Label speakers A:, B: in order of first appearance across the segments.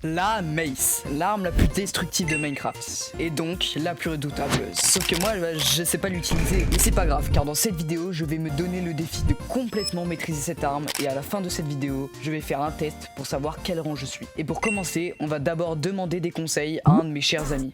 A: La mace, l'arme la plus destructive de Minecraft, et donc la plus redoutable. Sauf que moi, je sais pas l'utiliser, et c'est pas grave, car dans cette vidéo, je vais me donner le défi de complètement maîtriser cette arme, et à la fin de cette vidéo, je vais faire un test pour savoir quel rang je suis. Et pour commencer, on va d'abord demander des conseils à un de mes chers amis.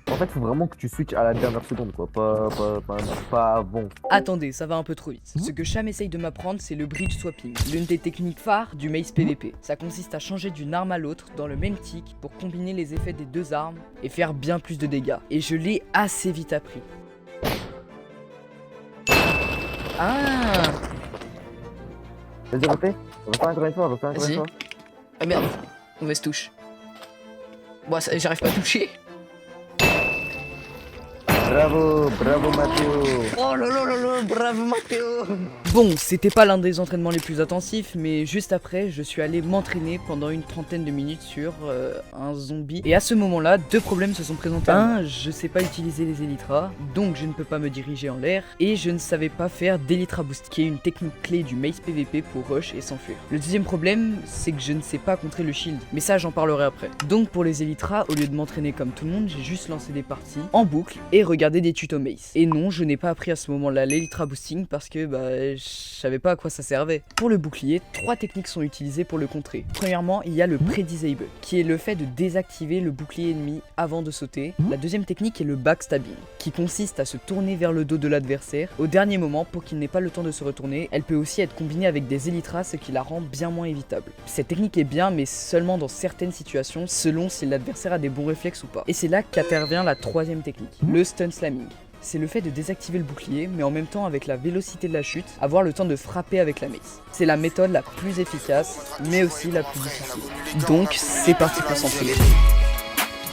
B: En fait, faut vraiment que tu switches à la dernière seconde, quoi. Pas bon.
A: Attendez, ça va un peu trop vite. Ce que Cham essaye de m'apprendre, c'est le bridge swapping, l'une des techniques phares du Mace PVP. Ça consiste à changer d'une arme à l'autre dans le même tick pour combiner les effets des deux armes et faire bien plus de dégâts. Et je l'ai assez vite appris. Ah!
B: Vas-y, refais. Refais encore une fois, refais encore une fois.
A: Ah merde, mauvaise touche. Bon, j'arrive pas à toucher.
B: Bravo, bravo Mathéo.
A: Oh là, bravo Mathéo. Bon, c'était pas l'un des entraînements les plus intensifs, mais juste après, je suis allé m'entraîner pendant une trentaine de minutes sur un zombie. Et à ce moment-là, deux problèmes se sont présentés. Un, je sais pas utiliser les Elytras, donc je ne peux pas me diriger en l'air. Et je ne savais pas faire d'Elytra Boost, qui est une technique clé du Mace PVP pour rush et s'enfuir. Le deuxième problème, c'est que je ne sais pas contrer le shield, mais ça j'en parlerai après. Donc pour les Elytras, au lieu de m'entraîner comme tout le monde, j'ai juste lancé des parties en boucle et regardé des tutos Mace. Et non, je n'ai pas appris à ce moment-là l'Elytra Boosting parce que je savais pas à quoi ça servait. Pour le bouclier, trois techniques sont utilisées pour le contrer. Premièrement, il y a le pre-disable, qui est le fait de désactiver le bouclier ennemi avant de sauter. La deuxième technique est le backstabbing, qui consiste à se tourner vers le dos de l'adversaire au dernier moment pour qu'il n'ait pas le temps de se retourner. Elle peut aussi être combinée avec des Elytras, ce qui la rend bien moins évitable. Cette technique est bien, mais seulement dans certaines situations, selon si l'adversaire a des bons réflexes ou pas. Et c'est là qu'intervient la troisième technique, le stun slamming. C'est le fait de désactiver le bouclier, mais en même temps avec la vélocité de la chute, avoir le temps de frapper avec la mace. C'est la méthode la plus efficace, mais aussi la plus difficile. Donc c'est parti pour s'entraîner.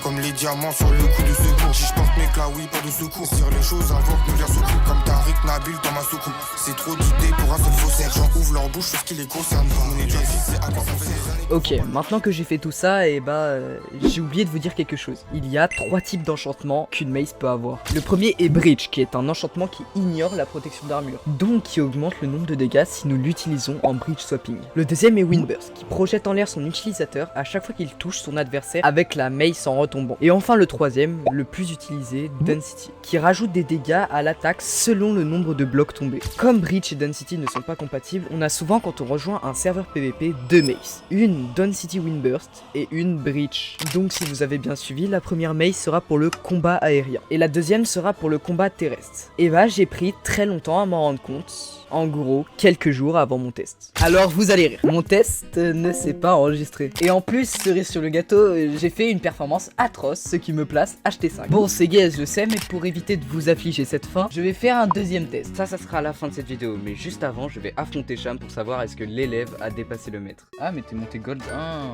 C: Comme les diamants sur le coup de secours. Si je porte mes clas, oui, pas de secours. Tire les choses avant que nous viennent secours. Comme Tariq Nabil dans ma soucoupe. C'est trop d'idées pour un seul faussaire. J'en ouvre leur bouche sur ce qui les concerne. On est déjà fixé à quoi on fait.
A: Ok, maintenant que j'ai fait tout ça, j'ai oublié de vous dire quelque chose. Il y a trois types d'enchantements qu'une mace peut avoir. Le premier est Bridge, qui est un enchantement qui ignore la protection d'armure, donc qui augmente le nombre de dégâts si nous l'utilisons en Bridge Swapping. Le deuxième est Windburst, qui projette en l'air son utilisateur à chaque fois qu'il touche son adversaire avec la mace en retombant. Et enfin le troisième, le plus utilisé, Density, qui rajoute des dégâts à l'attaque selon le nombre de blocs tombés. Comme Bridge et Density ne sont pas compatibles, on a souvent quand on rejoint un serveur PVP deux maces. Une Density Windburst et une Breach. Donc si vous avez bien suivi, la première mace sera pour le combat aérien et la deuxième sera pour le combat terrestre. Et j'ai pris très longtemps à m'en rendre compte. En gros, quelques jours avant mon test. Alors vous allez rire, mon test ne s'est pas enregistré. Et en plus, cerise sur le gâteau, j'ai fait une performance atroce, ce qui me place HT5. Bon, c'est gay, je sais, mais pour éviter de vous affliger cette fin, je vais faire un deuxième test. Ça sera à la fin de cette vidéo, mais juste avant, je vais affronter Cham pour savoir est-ce que l'élève a dépassé le maître. Ah, mais t'es monté gold 1.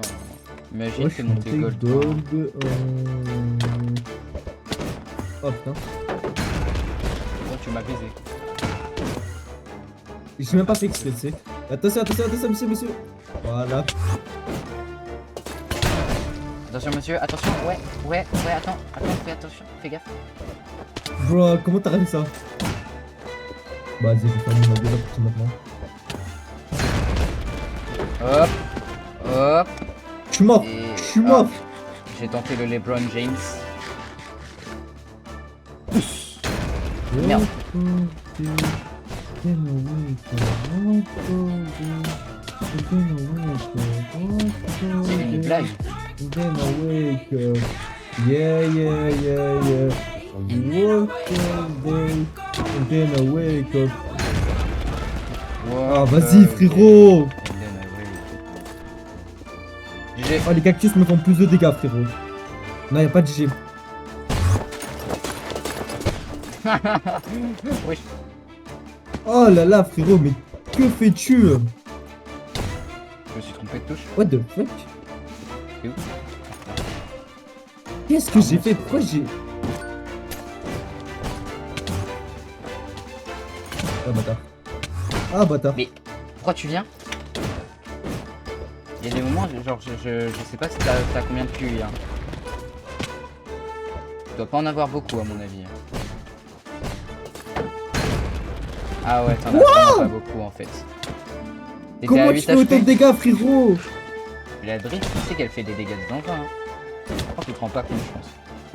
A: Imagine, t'es monté gold 1.
D: Oh putain.
A: Bon, tu m'as baisé.
D: J'ai même pas fait exprès, tu sais. Attention, monsieur. Voilà.
E: Attention monsieur, attention, ouais, attends, fais attention, fais gaffe.
D: Bro, comment t'as raté ça? Bah, vas-y, je vais fermer ma gueule pour tout maintenant.
E: Hop.
D: Je suis mort.
E: J'ai tenté le LeBron James. Merde. C'est une blague.
D: Ah, vas-y, frérot. Oh, les cactus me font plus de dégâts, frérot. Non, y'a pas de GG.
E: Oui.
D: Oh là là, frérot, mais que fais-tu?
E: Je me suis trompé de touche.
D: What the fuck?
E: C'est où?
D: Qu'est-ce que j'ai fait? Pourquoi j'ai... Ah bâtard. Ah bâtard.
E: Mais pourquoi tu viens? Il y a des moments, genre je sais pas si t'as combien de QI hein. dois pas en avoir beaucoup à mon avis. Ah ouais, t'en as vraiment pas beaucoup en fait. T'étais à
D: Comment
E: 8
D: tu fais autant de
E: HP.
D: dégâts, frérot?
E: La Drift, tu sais qu'elle fait des dégâts de danger. Hein. Par contre, tu te rends pas compte, je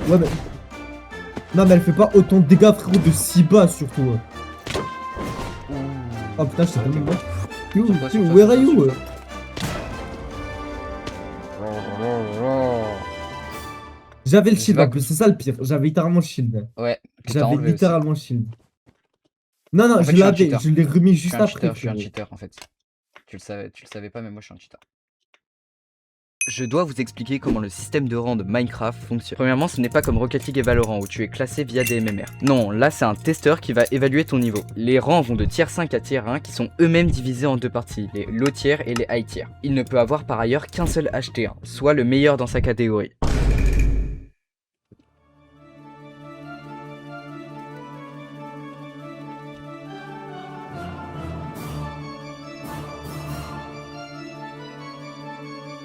E: pense.
D: Ouais, mais. Non, mais elle fait pas autant de dégâts, frérot, de si bas surtout.
E: Ouh.
D: Oh putain, je sais tellement mort. Yo,
E: Sur quoi, sur
D: yo,
E: toi,
D: where
E: sur
D: are
E: quoi,
D: you?
E: sur
D: J'avais le
E: Je sais
D: shield
E: pas
D: en plus, c'est ça le pire. J'avais littéralement le shield.
E: Ouais, que t'as
D: J'avais
E: enlevé aussi.
D: littéralement le shield. Non, non,
E: En fait,
D: je
E: je suis un
D: l'avais,
E: cheater.
D: je l'ai remis
E: Je suis
D: juste
E: un
D: après.
E: cheater, je suis un
D: frérot.
E: cheater en fait. Tu le savais pas, mais moi je suis un cheater.
A: Je dois vous expliquer comment le système de rang de Minecraft fonctionne. Premièrement, ce n'est pas comme Rocket League et Valorant où tu es classé via des MMR. Non, là c'est un testeur qui va évaluer ton niveau. Les rangs vont de tier 5 à tier 1 qui sont eux-mêmes divisés en deux parties, les low tier et les high tier. Il ne peut avoir par ailleurs qu'un seul HT1, soit le meilleur dans sa catégorie.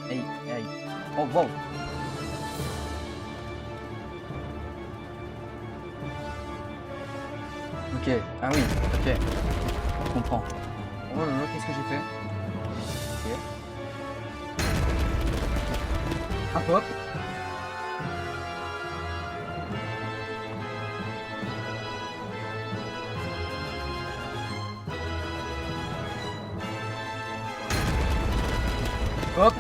E: Aïe, aïe. Oh wow. Ok, ah oui, ok. Je comprends. Oh là là, qu'est-ce que j'ai fait? Ok. Un pop. Hop.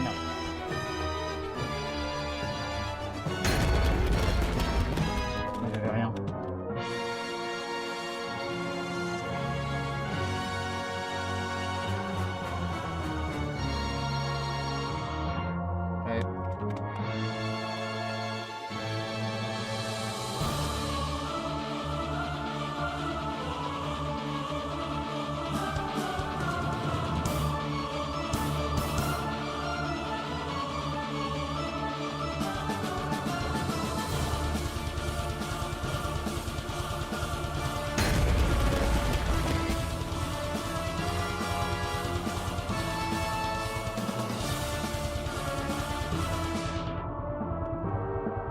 E: Non. J'avais rien. Ouais.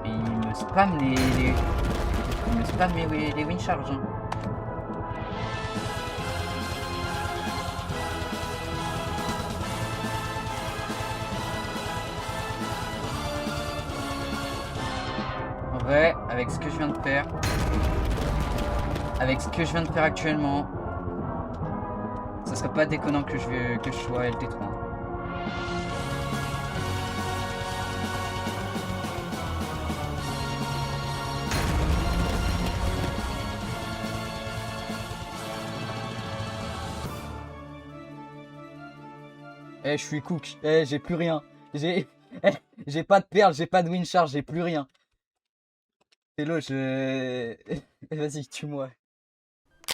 E: Et il me spam il me spam les win charge. Hein. En vrai, avec ce que je viens de faire, actuellement, ça serait pas déconnant que je sois LT3. Eh, je suis cook. Eh, j'ai plus rien. J'ai pas de perles, j'ai pas de win charge, j'ai plus rien. Hello, Vas-y, tue-moi.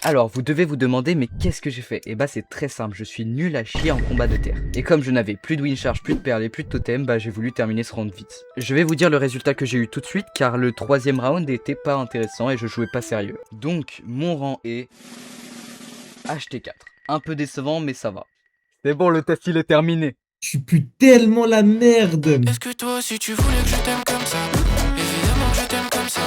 A: Alors, vous devez vous demander, mais qu'est-ce que j'ai fait? Et bah c'est très simple, je suis nul à chier en combat de terre. Et comme je n'avais plus de win charge, plus de perles et plus de totem, bah j'ai voulu terminer ce round vite. Je vais vous dire le résultat que j'ai eu tout de suite, car le troisième round était pas intéressant et je jouais pas sérieux. Donc, mon rang est HT4. Un peu décevant, mais ça va. C'est bon, le test il est terminé.
D: Je pue tellement la merde.
C: Est-ce que toi aussi tu voulais que je t'aime comme ça? Évidemment que je t'aime comme ça.